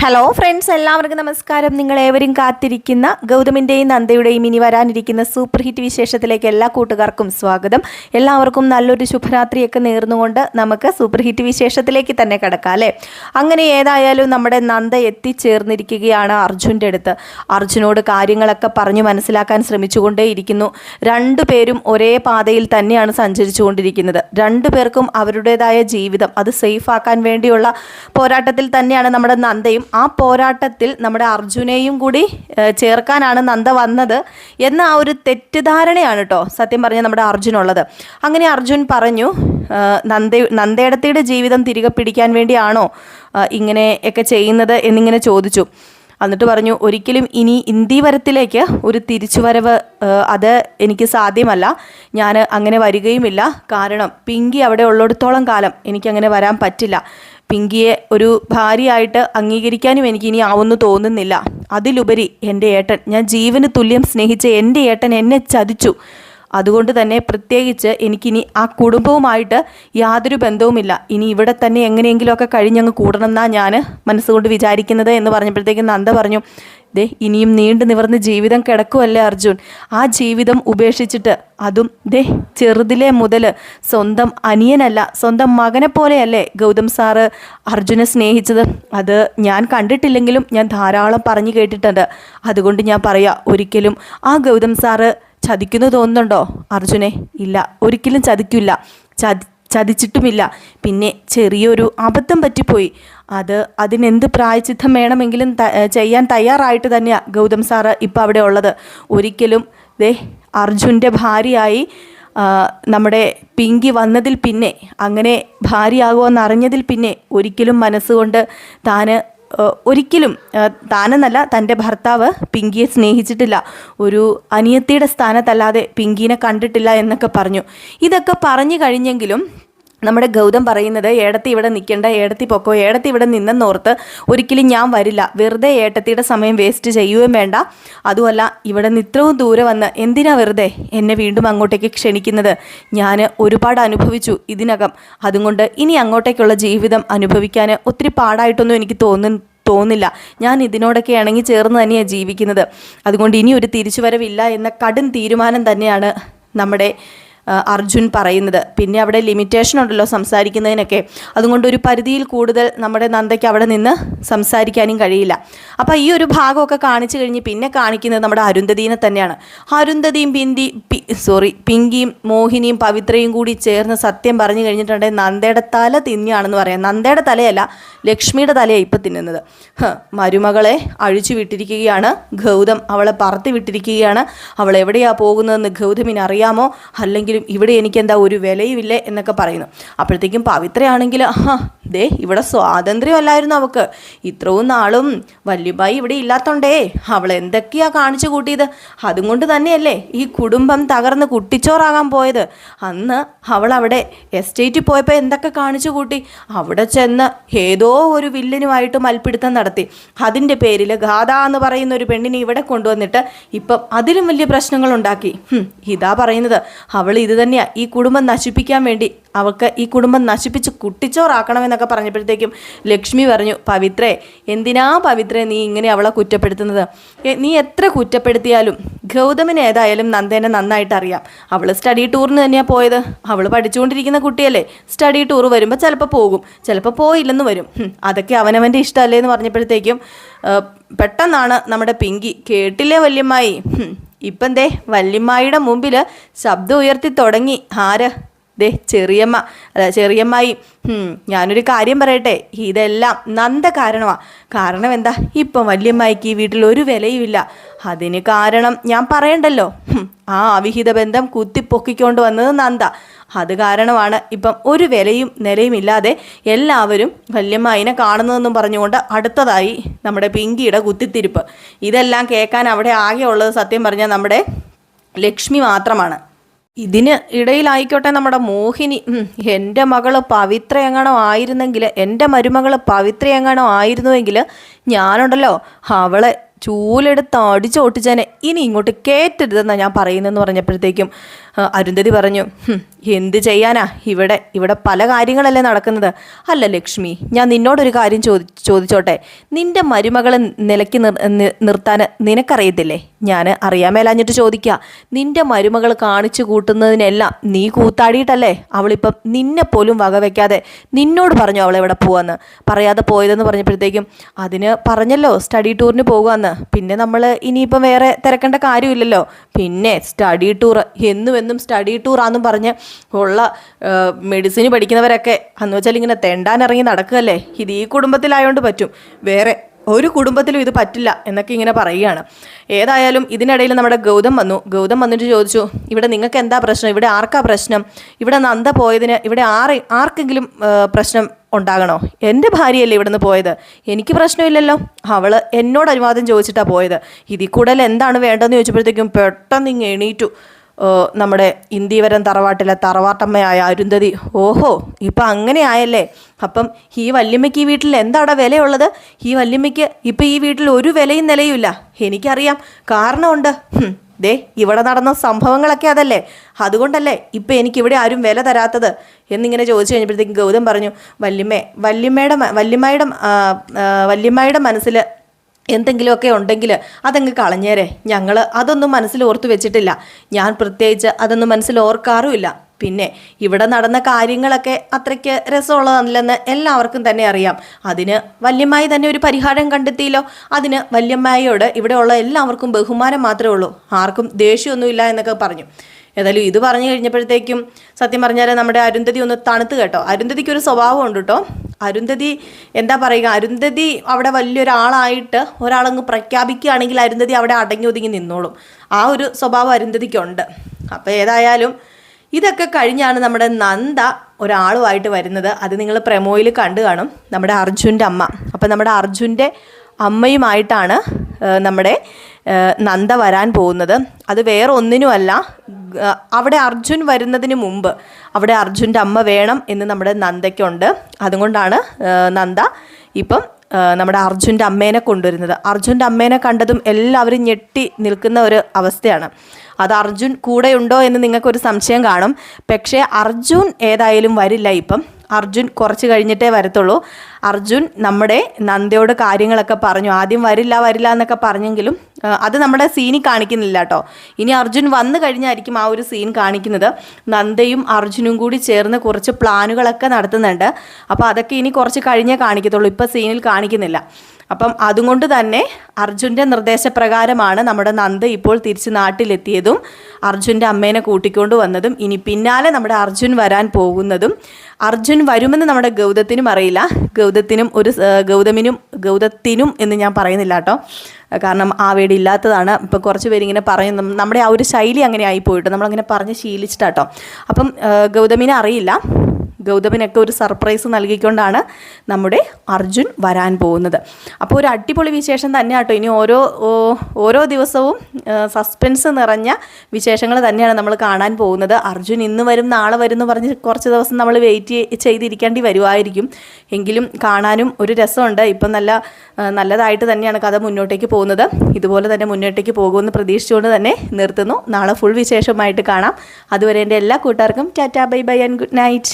Hello friends, എല്ലാവർക്കും നമസ്കാരം. നിങ്ങളേവരും കാത്തിരിക്കുന്ന ഗൗതമിൻ്റെയും നന്ദയുടെയും ഇനി വരാനിരിക്കുന്ന സൂപ്പർ ഹിറ്റ് വിശേഷത്തിലേക്ക് എല്ലാ കൂട്ടുകാർക്കും സ്വാഗതം. എല്ലാവർക്കും നല്ലൊരു ശുഭരാത്രിയൊക്കെ നേർന്നുകൊണ്ട് നമുക്ക് സൂപ്പർ ഹിറ്റ് വിശേഷത്തിലേക്ക് തന്നെ കിടക്കാം അല്ലേ. അങ്ങനെ ഏതായാലും നമ്മുടെ നന്ദ എത്തിച്ചേർന്നിരിക്കുകയാണ് അർജുൻ്റെ അടുത്ത്. അർജുനോട് കാര്യങ്ങളൊക്കെ പറഞ്ഞു മനസ്സിലാക്കാൻ ശ്രമിച്ചുകൊണ്ടേയിരിക്കുന്നു. രണ്ടുപേരും ഒരേ പാതയിൽ തന്നെയാണ് സഞ്ചരിച്ചുകൊണ്ടിരിക്കുന്നത്. രണ്ടുപേർക്കും അവരുടേതായ ജീവിതം അത് സേഫ് ആക്കാൻ വേണ്ടിയുള്ള പോരാട്ടത്തിൽ തന്നെയാണ് നമ്മുടെ നന്ദയും. ആ പോരാട്ടത്തിൽ നമ്മുടെ അർജുനെയും കൂടി ചേർക്കാനാണ് നന്ദ വന്നത് എന്ന ആ ഒരു തെറ്റിദ്ധാരണയാണ് കേട്ടോ സത്യം പറഞ്ഞാൽ നമ്മുടെ അർജുനുള്ളത്. അങ്ങനെ അർജുൻ പറഞ്ഞു, നന്ദയിടത്തിയുടെ ജീവിതം തിരികെ പിടിക്കാൻ വേണ്ടിയാണോ ഇങ്ങനെയൊക്കെ ചെയ്യുന്നത് എന്നിങ്ങനെ ചോദിച്ചു. എന്നിട്ട് പറഞ്ഞു, ഒരിക്കലും ഇനി ഇന്ത്യവരത്തിലേക്ക് ഒരു തിരിച്ചുവരവ് അത് എനിക്ക് സാധ്യമല്ല. ഞാൻ അങ്ങനെ വരികയുമില്ല. കാരണം പിങ്കി അവിടെ ഉള്ളിടത്തോളം കാലം എനിക്കങ്ങനെ വരാൻ പറ്റില്ല. പിങ്കിയെ ഒരു ഭാര്യയായിട്ട് അംഗീകരിക്കാനും എനിക്ക് ഇനി ആവുമെന്ന് തോന്നുന്നില്ല. അതിലുപരി എൻ്റെ ഏട്ടൻ, ഞാൻ ജീവന് തുല്യം സ്നേഹിച്ച എൻ്റെ ഏട്ടൻ എന്നെ ചതിച്ചു. അതുകൊണ്ട് തന്നെ പ്രത്യേകിച്ച് എനിക്കിനി ആ കുടുംബവുമായിട്ട് യാതൊരു ബന്ധവുമില്ല. ഇനി ഇവിടെ തന്നെ എങ്ങനെയെങ്കിലുമൊക്കെ കഴിഞ്ഞങ്ങ് കൂടണമെന്നാണ് ഞാൻ മനസ്സുകൊണ്ട് വിചാരിക്കുന്നത് എന്ന് പറഞ്ഞപ്പോഴത്തേക്കും നന്ദ പറഞ്ഞു, ദേ ഇനിയും നീണ്ടു നിവർന്ന് ജീവിതം കിടക്കുമല്ലേ അർജുൻ. ആ ജീവിതം ഉപേക്ഷിച്ചിട്ട്, അതും ദേ ചെറുതിലെ മുതൽ സ്വന്തം അനിയനല്ല സ്വന്തം മകനെ പോലെയല്ലേ ഗൗതം സാറ് അർജുനെ സ്നേഹിച്ചത്. അത് ഞാൻ കണ്ടിട്ടില്ലെങ്കിലും ഞാൻ ധാരാളം പറഞ്ഞു കേട്ടിട്ടുണ്ട്. അതുകൊണ്ട് ഞാൻ പറയാം, ഒരിക്കലും ആ ഗൗതം സാറ് ചതിക്കുന്നു തോന്നുന്നുണ്ടോ അർജുനെ? ഇല്ല, ഒരിക്കലും ചതിക്കില്ല, ചതിച്ചിട്ടുമില്ല. പിന്നെ ചെറിയൊരു അബദ്ധം പറ്റിപ്പോയി. അതിനെന്ത് പ്രായച്ചിത്തം വേണമെങ്കിലും ചെയ്യാൻ തയ്യാറായിട്ട് തന്നെയാണ് ഗൗതം സാറ് ഇപ്പം അവിടെ ഉള്ളത്. ഒരിക്കലും അർജുൻ്റെ ഭാര്യയായി നമ്മുടെ പിങ്കി വന്നതിൽ പിന്നെ, അങ്ങനെ ഭാര്യയാകുമെന്ന് അറിഞ്ഞതിൽ പിന്നെ ഒരിക്കലും മനസ്സുകൊണ്ട് ഒരിക്കലും താനെന്നല്ല തൻ്റെ ഭർത്താവ് പിങ്കിയെ സ്നേഹിച്ചിട്ടില്ല. ഒരു അനിയത്തിയുടെ സ്ഥാനത്തല്ലാതെ പിങ്കീനെ കണ്ടിട്ടില്ല എന്നൊക്കെ പറഞ്ഞു. ഇതൊക്കെ പറഞ്ഞു കഴിഞ്ഞെങ്കിലും നമ്മുടെ ഗൗതം പറയുന്നത്, ഏടത്തി ഇവിടെ നിൽക്കേണ്ട, ഏടത്തി പൊക്കോ, ഏടത്തി ഇവിടെ നിന്നെന്നോർത്ത് ഒരിക്കലും ഞാൻ വരില്ല. വെറുതെ ഏട്ടത്തിയുടെ സമയം വേസ്റ്റ് ചെയ്യുകയും വേണ്ട. അതുമല്ല, ഇവിടെ നിന്ന് ഇത്രയും ദൂരെ വന്ന് എന്തിനാ വെറുതെ എന്നെ വീണ്ടും അങ്ങോട്ടേക്ക് ക്ഷണിക്കുന്നത്? ഞാൻ ഒരുപാട് അനുഭവിച്ചു ഇതിനകം. അതുകൊണ്ട് ഇനി അങ്ങോട്ടേക്കുള്ള ജീവിതം അനുഭവിക്കാൻ ഒത്തിരി പാടായിട്ടൊന്നും എനിക്ക് തോന്നില്ല. ഞാൻ ഇതിനോടൊക്കെ ഇണങ്ങി ചേർന്ന് തന്നെയാണ് ജീവിക്കുന്നത്. അതുകൊണ്ട് ഇനി ഒരു തിരിച്ചുവരവില്ല എന്ന കടും തീരുമാനം തന്നെയാണ് നമ്മുടെ അർജുൻ പറയുന്നത്. പിന്നെ അവിടെ ലിമിറ്റേഷൻ ഉണ്ടല്ലോ സംസാരിക്കുന്നതിനൊക്കെ. അതുകൊണ്ട് ഒരു പരിധിയിൽ കൂടുതൽ നമ്മുടെ നന്ദയ്ക്ക് അവിടെ നിന്ന് സംസാരിക്കാനും കഴിയില്ല. അപ്പോൾ ഈ ഒരു ഭാഗമൊക്കെ കാണിച്ചു കഴിഞ്ഞ് പിന്നെ കാണിക്കുന്നത് നമ്മുടെ അരുന്ധതീനെ തന്നെയാണ്. അരുന്ധതിയും പിങ്കിയും മോഹിനിയും പവിത്രയും കൂടി ചേർന്ന് സത്യം പറഞ്ഞു കഴിഞ്ഞിട്ടുണ്ടെങ്കിൽ നന്ദയുടെ തല തിന്നിയാണെന്ന് പറയാം. നന്ദയുടെ തലയല്ല, ലക്ഷ്മിയുടെ തലയാണ് ഇപ്പം തിന്നുന്നത്. മരുമകളെ അഴിച്ചു വിട്ടിരിക്കുകയാണ് ഗൗതം, അവളെ പറത്തി വിട്ടിരിക്കുകയാണ്. അവൾ എവിടെയാണ് പോകുന്നതെന്ന് ഗൗതമിന് അറിയാമോ? അല്ലെങ്കിൽ ഇവിടെ എനിക്കെന്താ ഒരു വിലയുമില്ലേ എന്നൊക്കെ പറയുന്നു. അപ്പോഴത്തേക്കും പവിത്രയാണെങ്കിൽ, ഇവിടെ സ്വാതന്ത്ര്യമല്ലായിരുന്നു അവൾക്ക്. ഇത്രയും നാളും വല്യബായി ഇവിടെ ഇല്ലാത്തോണ്ടേ അവൾ എന്തൊക്കെയാ കാണിച്ചു കൂട്ടിയത്. അതുകൊണ്ട് തന്നെയല്ലേ ഈ കുടുംബം തകർന്ന് കുട്ടിച്ചോറാകാൻ പോയത്. അന്ന് അവൾ അവിടെ എസ്റ്റേറ്റിൽ പോയപ്പോൾ എന്തൊക്കെ കാണിച്ചു കൂട്ടി. അവിടെ ചെന്ന് ഏതോ ഒരു വില്ലനുമായിട്ട് മൽപ്പിടുത്തം നടത്തി. അതിൻ്റെ പേരിൽ ഗാഥ എന്ന് പറയുന്ന ഒരു പെണ്ണിനെ ഇവിടെ കൊണ്ടുവന്നിട്ട് ഇപ്പം അതിലും വലിയ പ്രശ്നങ്ങളുണ്ടാക്കി. ഇതാ പറയുന്നത്, അവൾ ഇത് തന്നെയാണ് ഈ കുടുംബം നശിപ്പിക്കാൻ വേണ്ടി, അവൾക്ക് ഈ കുടുംബം നശിപ്പിച്ച് കുട്ടിച്ചോറാക്കണമെന്നൊക്കെ പറഞ്ഞപ്പോഴത്തേക്കും ലക്ഷ്മി പറഞ്ഞു, പവിത്രേ, എന്തിനാ പവിത്രേ നീ ഇങ്ങനെ അവളെ കുറ്റപ്പെടുത്തുന്നത്? നീ എത്ര കുറ്റപ്പെടുത്തിയാലും ഗൗതമിന് ഏതായാലും നന്ദേനെ നന്നായിട്ട് അറിയാം. അവൾ സ്റ്റഡി ടൂറിന് തന്നെയാണ് പോയത്. അവൾ പഠിച്ചുകൊണ്ടിരിക്കുന്ന കുട്ടിയല്ലേ. സ്റ്റഡി ടൂർ വരുമ്പോൾ ചിലപ്പോൾ പോകും, ചിലപ്പോൾ പോയില്ലെന്ന് വരും. അതൊക്കെ അവനവൻ്റെ ഇഷ്ടമല്ലേ എന്ന് പറഞ്ഞപ്പോഴത്തേക്കും പെട്ടെന്നാണ് നമ്മുടെ പിങ്കി, കേട്ടില്ലേ വല്യമ്മായി? ഇപ്പം വല്യമ്മായിയുടെ മുമ്പിൽ ശബ്ദം ഉയർത്തി തുടങ്ങി. ആര്? ചെറിയമ്മായി. ഞാനൊരു കാര്യം പറയട്ടെ, ഇതെല്ലാം നന്ദ കാരണമാണ്. കാരണം എന്താ? ഇപ്പം വല്യമ്മായിക്ക് ഈ വീട്ടിൽ ഒരു വിലയുമില്ല. അതിന് കാരണം ഞാൻ പറയണ്ടല്ലോ. ആ അവിഹിത ബന്ധം കുത്തിപ്പൊക്കിക്കൊണ്ട് വന്നത് നന്ദ. അത് കാരണമാണ് ഇപ്പം ഒരു വിലയും നിലയും ഇല്ലാതെ എല്ലാവരും വല്യമ്മായിനെ കാണുന്നതെന്നും പറഞ്ഞുകൊണ്ട് അടുത്തതായി നമ്മുടെ പിങ്കിയുടെ കുത്തിത്തിരിപ്പ്. ഇതെല്ലാം കേൾക്കാൻ അവിടെ ആകെ ഉള്ളത് സത്യം പറഞ്ഞാൽ നമ്മുടെ ലക്ഷ്മി മാത്രമാണ്. ഇതിന് ഇടയിലായിക്കോട്ടെ നമ്മുടെ മോഹിനി, എൻ്റെ മകള് പവിത്ര എങ്ങാണോ ആയിരുന്നെങ്കിൽ, എൻ്റെ മരുമകൾ പവിത്ര എങ്ങാണോ ആയിരുന്നുവെങ്കിൽ ഞാനുണ്ടല്ലോ അവളെ ചൂലെടുത്ത് അടിച്ചോട്ടിച്ചേനെ. ഇനി ഇങ്ങോട്ട് കേറ്റരുതെന്നാണ് ഞാൻ പറയുന്നതെന്ന് പറഞ്ഞപ്പോഴത്തേക്കും അരുന്ധതി പറഞ്ഞു, എന്ത് ചെയ്യാനാ, ഇവിടെ പല കാര്യങ്ങളല്ലേ നടക്കുന്നത്. അല്ല ലക്ഷ്മി, ഞാൻ നിന്നോടൊരു കാര്യം ചോദിച്ചോട്ടെ. നിന്റെ മരുമകളെ നിലയ്ക്ക് നിർത്താൻ നിനക്കറിയത്തില്ലേ? ഞാൻ അറിയാൻ മേലാഞ്ഞിട്ട് ചോദിക്കുക. നിന്റെ മരുമകൾ കാണിച്ചു കൂട്ടുന്നതിനെല്ലാം നീ കൂത്താടിയിട്ടല്ലേ അവളിപ്പം നിന്നെ പോലും വകവെക്കാതെ നിന്നോട് പറഞ്ഞു അവളെവിടെ പോവാന്ന്. പറയാതെ പോയതെന്ന് പറഞ്ഞപ്പോഴത്തേക്കും അതിന് പറഞ്ഞല്ലോ സ്റ്റഡി ടൂറിന് പോകുകയെന്ന്. പിന്നെ നമ്മൾ ഇനിയിപ്പം വേറെ തിരക്കേണ്ട കാര്യമില്ലല്ലോ. പിന്നെ സ്റ്റഡി ടൂർ എന്നും സ്റ്റഡി ടൂറാന്നും പറഞ്ഞ് ഉള്ള മെഡിസിന് പഠിക്കുന്നവരൊക്കെ അന്ന് വെച്ചാൽ ഇങ്ങനെ തെണ്ടാനിറങ്ങി നടക്കുകയല്ലേ. ഇത് ഈ കുടുംബത്തിലായതുകൊണ്ട് പറ്റും, വേറെ ഒരു കുടുംബത്തിലും ഇത് പറ്റില്ല എന്നൊക്കെ ഇങ്ങനെ പറയുകയാണ്. ഏതായാലും ഇതിനിടയിൽ നമ്മുടെ ഗൗതം വന്നിട്ട് ചോദിച്ചു, ഇവിടെ നിങ്ങൾക്ക് എന്താ പ്രശ്നം? ഇവിടെ ആർക്കാ പ്രശ്നം? ഇവിടെ നന്ദ പോയതിന് ഇവിടെ ആർക്കെങ്കിലും പ്രശ്നം ഉണ്ടാകണോ? എൻ്റെ ഭാര്യയല്ലേ ഇവിടുന്ന് പോയത്, എനിക്ക് പ്രശ്നമില്ലല്ലോ. അവൾ എന്നോട് അനുവാദം ചോദിച്ചിട്ടാണ് പോയത്. ഇതിൽ കൂടുതൽ എന്താണ് വേണ്ടതെന്ന് ചോദിച്ചപ്പോഴത്തേക്കും പെട്ടെന്ന് ഇങ്ങ് എണീറ്റു നമ്മുടെ ഇന്ദീവരം തറവാട്ടിലെ തറവാട്ടമ്മയായ അരുന്ധതി. ഓഹോ, ഇപ്പം അങ്ങനെ ആയല്ലേ. അപ്പം ഈ വല്യമ്മയ്ക്ക് ഈ വീട്ടിൽ എന്താടാ വിലയുള്ളത്? ഈ വല്യമ്മയ്ക്ക് ഇപ്പം ഈ വീട്ടിൽ ഒരു വിലയും നിലയുമില്ല. എനിക്കറിയാം, കാരണമുണ്ട്. ദേ ഇവിടെ നടന്ന സംഭവങ്ങളൊക്കെ അതല്ലേ, അതുകൊണ്ടല്ലേ ഇപ്പം എനിക്കിവിടെ ആരും വില തരാത്തത് എന്നിങ്ങനെ ചോദിച്ചു കഴിഞ്ഞപ്പോഴത്തേക്കും ഗൗതം പറഞ്ഞു, വല്യമ്മയുടെ മനസ്സിൽ എന്തെങ്കിലുമൊക്കെ ഉണ്ടെങ്കിൽ അതങ്ങ് കളഞ്ഞേരെ. ഞങ്ങൾ അതൊന്നും മനസ്സിൽ ഓർത്ത് വെച്ചിട്ടില്ല. ഞാൻ പ്രത്യേകിച്ച് അതൊന്നും മനസ്സിൽ ഓർക്കാറുമില്ല. പിന്നെ ഇവിടെ നടന്ന കാര്യങ്ങളൊക്കെ അത്രയ്ക്ക് രസമുള്ളതല്ലെന്ന് എല്ലാവർക്കും തന്നെ അറിയാം. അതിന് വല്യമ്മായി തന്നെ ഒരു പരിഹാരം കണ്ടെത്തിയല്ലോ. അതിന് വല്യമ്മായിയോട് ഇവിടെയുള്ള എല്ലാവർക്കും ബഹുമാനം മാത്രമേ ഉള്ളൂ, ആർക്കും ദേഷ്യമൊന്നുമില്ല എന്നൊക്കെ പറഞ്ഞു. ഏതായാലും ഇത് പറഞ്ഞു കഴിഞ്ഞപ്പോഴത്തേക്കും സത്യം പറഞ്ഞാൽ നമ്മുടെ അരുന്ധതി ഒന്ന് തണുത്ത് കേട്ടോ. അരുന്ധതിക്ക് ഒരു സ്വഭാവം ഉണ്ട് കേട്ടോ. അരുന്ധതി എന്താ പറയുക, അരുന്ധതി അവിടെ വലിയൊരാളായിട്ട് ഒരാളങ്ങ് പ്രഖ്യാപിക്കുകയാണെങ്കിൽ അരുന്ധതി അവിടെ അടങ്ങി ഒതുങ്ങി നിന്നോളും. ആ ഒരു സ്വഭാവം അരുന്ധതിക്കുണ്ട്. അപ്പോൾ ഏതായാലും ഇതൊക്കെ കഴിഞ്ഞാണ് നമ്മുടെ നന്ദ ഒരാളുമായിട്ട് വരുന്നത്. അത് നിങ്ങൾ പ്രമോയിൽ കണ്ടു കാണും, നമ്മുടെ അർജുൻ്റെ അമ്മ. അപ്പം നമ്മുടെ അർജുൻ്റെ അമ്മയുമായിട്ടാണ് നമ്മുടെ നന്ദ വരാൻ പോകുന്നത്. അത് വേറെ ഒന്നിനുമല്ല, അവിടെ അർജുൻ വരുന്നതിന് മുമ്പ് അവിടെ അർജുൻ്റെ അമ്മ വേണം എന്ന് നമ്മുടെ നന്ദയ്ക്കുണ്ട്. അതുകൊണ്ടാണ് നന്ദ ഇപ്പം നമ്മുടെ അർജുൻ്റെ അമ്മേനെ കൊണ്ടുവരുന്നത്. അർജുൻ്റെ അമ്മേനെ കണ്ടതും എല്ലാവരും ഞെട്ടി നിൽക്കുന്ന ഒരു അവസ്ഥയാണ്. അത് അർജുൻ കൂടെയുണ്ടോ എന്ന് നിങ്ങൾക്കൊരു സംശയം കാണും. പക്ഷേ അർജുൻ ഏതായാലും വരില്ല. ഇപ്പം അർജുൻ കുറച്ച് കഴിഞ്ഞിട്ടേ വരത്തുള്ളൂ. അർജുൻ നമ്മുടെ നന്ദയോട് കാര്യങ്ങളൊക്കെ പറഞ്ഞു. ആദ്യം വരില്ല എന്നൊക്കെ പറഞ്ഞെങ്കിലും അത് നമ്മുടെ സീനിൽ കാണിക്കുന്നില്ല കേട്ടോ. ഇനി അർജുൻ വന്നു കഴിഞ്ഞായിരിക്കും ആ ഒരു സീൻ കാണിക്കുന്നത്. നന്ദയും അർജുനും കൂടി ചേർന്ന് കുറച്ച് പ്ലാനുകളൊക്കെ നടത്തുന്നുണ്ട്. അപ്പോൾ അതൊക്കെ ഇനി കുറച്ച് കഴിഞ്ഞേ കാണിക്കത്തുള്ളൂ, ഇപ്പോൾ സീനിൽ കാണിക്കുന്നില്ല. അപ്പം അതുകൊണ്ട് തന്നെ അർജുൻ്റെ നിർദ്ദേശപ്രകാരമാണ് നമ്മുടെ നന്ദ ഇപ്പോൾ തിരിച്ച് നാട്ടിലെത്തിയതും അർജുൻ്റെ അമ്മേനെ കൂട്ടിക്കൊണ്ട് വന്നതും ഇനി പിന്നാലെ നമ്മുടെ അർജുൻ വരാൻ പോകുന്നതും. അർജുൻ വരുമെന്ന് നമ്മുടെ ഗൗതത്തിനും അറിയില്ല. ഗൗതത്തിനും എന്ന് ഞാൻ പറയുന്നില്ല കേട്ടോ, കാരണം ആ വേടി ഇല്ലാത്തതാണ്. ഇപ്പം കുറച്ച് പേരിങ്ങനെ പറയുന്നു, നമ്മുടെ ആ ഒരു ശൈലി അങ്ങനെ ആയിപ്പോയിട്ട് നമ്മളങ്ങനെ പറഞ്ഞ് ശീലിച്ചിട്ടാട്ടോ. അപ്പം ഗൗതമിനെ അറിയില്ല. ഗൗതമിനൊക്കെ ഒരു സർപ്രൈസ് നൽകിക്കൊണ്ടാണ് നമ്മുടെ അർജുൻ വരാൻ പോകുന്നത്. അപ്പോൾ ഒരു അടിപൊളി വിശേഷം തന്നെ കേട്ടോ. ഇനി ഓരോ ദിവസവും സസ്പെൻസ് നിറഞ്ഞ വിശേഷങ്ങൾ തന്നെയാണ് നമ്മൾ കാണാൻ പോകുന്നത്. അർജുൻ ഇന്ന് വരും നാളെ വരും എന്ന് പറഞ്ഞ് കുറച്ച് ദിവസം നമ്മൾ വെയിറ്റ് ചെയ്തിരിക്കേണ്ടി വരുമായിരിക്കും. എങ്കിലും കാണാനും ഒരു രസമുണ്ട്. ഇപ്പം നല്ലതായിട്ട് തന്നെയാണ് കഥ മുന്നോട്ടേക്ക് പോകുന്നത്. ഇതുപോലെ തന്നെ മുന്നോട്ടേക്ക് പോകുമെന്ന് പ്രതീക്ഷിച്ചുകൊണ്ട് തന്നെ നിർത്തുന്നു. നാളെ ഫുൾ വിശേഷമായിട്ട് കാണാം. അതുവരെ എൻ്റെ എല്ലാ കൂട്ടുകാർക്കും Tata, bye bye and good night.